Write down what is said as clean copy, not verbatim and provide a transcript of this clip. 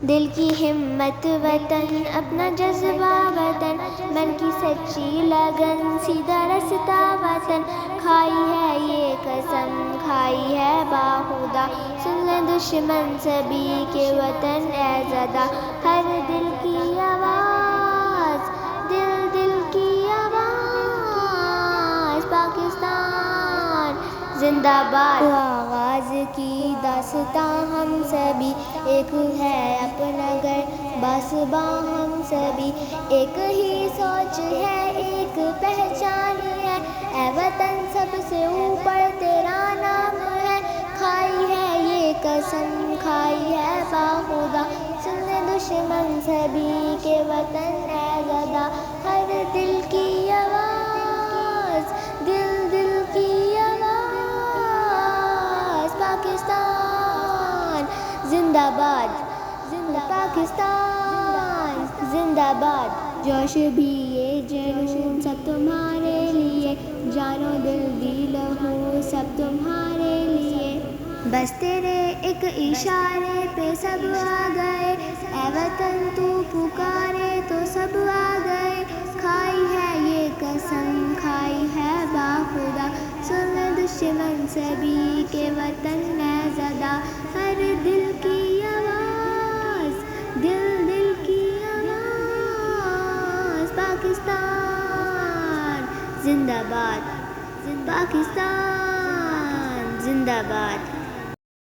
دل کی ہمت وطن، اپنا جذبہ وطن، من کی سچی لگن، سیدھا رستہ وطن، کھائی ہے یہ قسم کھائی ہے باخدا، سن لیں دشمن سبھی کے وطن اے زدہ، ہر دل کی آواز، دل دل کی آواز، پاکستان زندہ باد۔ آغاز کی داستاں ہم سبھی، ایک ہے اپنا گھر باسباں ہم سبھی، ایک ہی سوچ ہے ایک پہچان ہے، اے وطن سب سے اوپر تیرا نام ہے، کھائی ہے یہ قسم کھائی ہے باخدا، سن لیں دشمن سبھی کے وطن اے زدہ، ہر دل کی آواز، دل دل کی آواز، پاکستان زندہ باد، پاکستان زندہ باد۔ جوش بھی یہ جنون سب تمہارے لیے، جان و دل بھی لہو سب تمہارے لیے، بس تیرے ایک اشارے پہ سب آ گئے، اے وطن تو پکارے تو سب آ گئے، کھائی ہے یہ قسم کھائی ہے باخدا، سن لیں دشمن سبھی کے وطن اے زدہ، ہر دل کی آواز، دل دل کی آواز، پاکستان زندہ باد، پاکستان زندہ باد۔